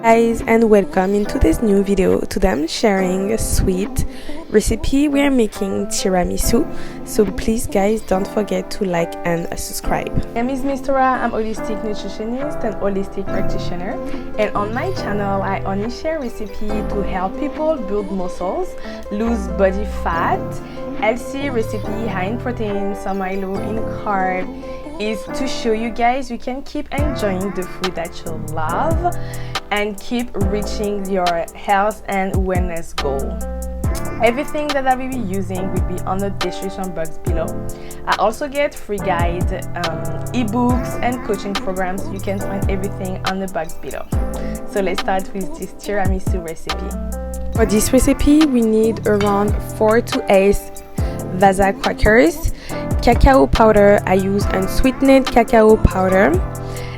Guys, and welcome into this new video. Today I'm sharing a sweet recipe. We are making tiramisu, so please guys don't forget to like and subscribe. My name is Mistura. I'm holistic nutritionist and holistic practitioner, and on my channel I only share recipe to help people build muscles, lose body fat, healthy recipe high in protein, some high low in carb, is to show you guys you can keep enjoying the food that you love and keep reaching your health and wellness goal. Everything that I will be using will be on the description box below. I also get free guide, ebooks and coaching programs. You can find everything on the box below. So let's start with this tiramisu recipe. For this recipe we need around 4 to 8 Wasa crackers, cacao powder. I use unsweetened cacao powder.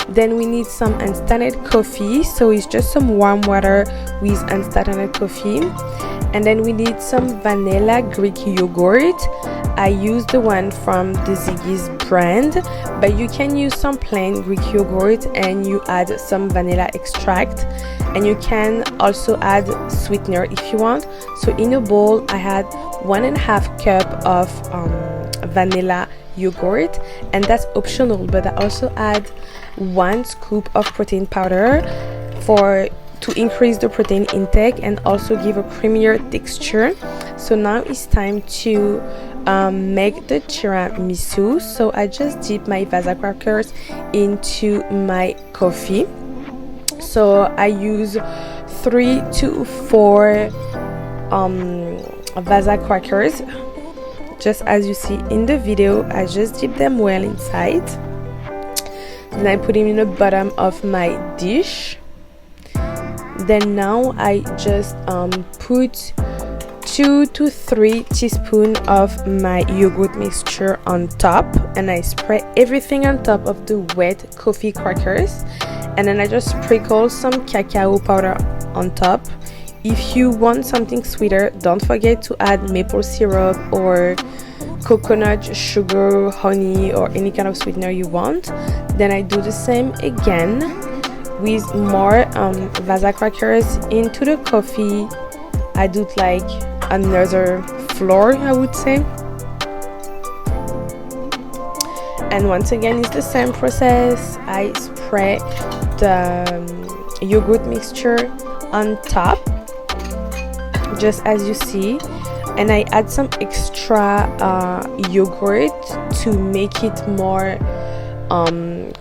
Then we need some instant coffee, so it's just some warm water with instant coffee. And then we need some vanilla Greek yogurt. I use the one from the Ziggy's brand, but you can use some plain Greek yogurt and you add some vanilla extract, and you can also add sweetener if you want. So in a bowl I had 1.5 cup of vanilla yogurt, and that's optional, but I also add 1 scoop of protein powder to increase the protein intake and also give a creamier texture. So now it's time to make the tiramisu. So I just dip my Wasa crackers into my coffee. So I use 3 to 4 Wasa crackers, just as you see in the video. I just dip them well inside. Then I put them in the bottom of my dish. Then now I just put 2 to 3 teaspoons of my yogurt mixture on top, and I spread everything on top of the wet coffee crackers, and then I just sprinkle some cacao powder on top. If you want something sweeter, don't forget to add maple syrup or coconut sugar, honey, or any kind of sweetener you want. Then I do the same again with more Wasa crackers into the coffee. I do it like another floor, I would say. And once again it's the same process. I spread the yogurt mixture on top, just as you see, and I add some extra yogurt to make it more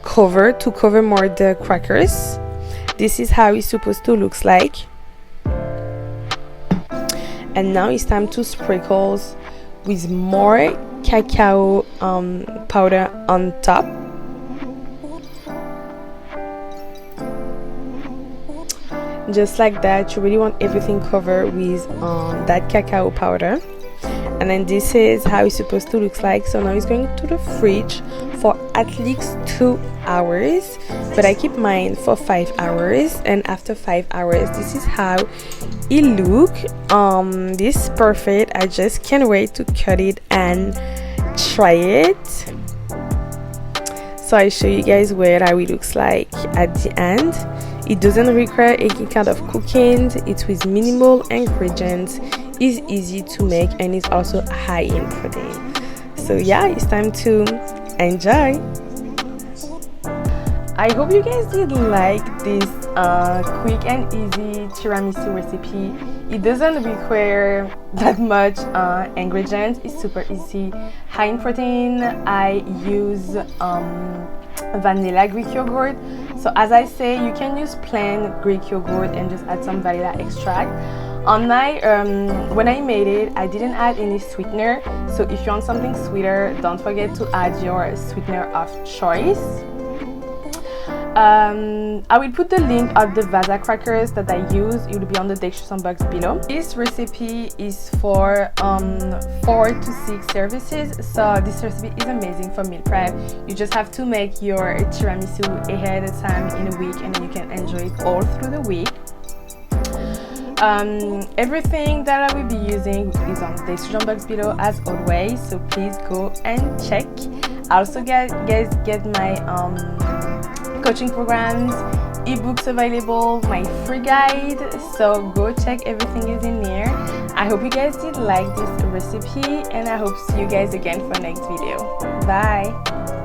cover more the crackers. This is how it's supposed to look like. And now it's time to sprinkle with more cacao powder on top. Just like that. You really want everything covered with that cacao powder. And then this is how it's supposed to look like. So now it's going to the fridge for at least 2 hours, but I keep mine for 5 hours, and after 5 hours this is how it look. This is perfect. I just can't wait to cut it and try it. So I show you guys how it looks like at the end. It doesn't require any kind of cooking. It's with minimal ingredients. It's easy to make, and it's also high in protein. So yeah, it's time to enjoy. I hope you guys did like this quick and easy tiramisu recipe. It doesn't require that much ingredients. It's super easy, high in protein. I use vanilla Greek yogurt. So as I say, you can use plain Greek yogurt and just add some vanilla extract. On my when I made it, I didn't add any sweetener. So if you want something sweeter, don't forget to add your sweetener of choice. I will put the link of the Wasa crackers that I use. It will be on the description box below. This recipe is for 4 to 6 services, so this recipe is amazing for meal prep. You just have to make your tiramisu ahead of time in a week, and then you can enjoy it all through the week. Everything that I will be using is on the description box below as always, so please go and check. I also guys get my coaching programs, ebooks available, my free guide, so go check, everything is in there. I hope you guys did like this recipe, and I hope to see you guys again for next video. Bye.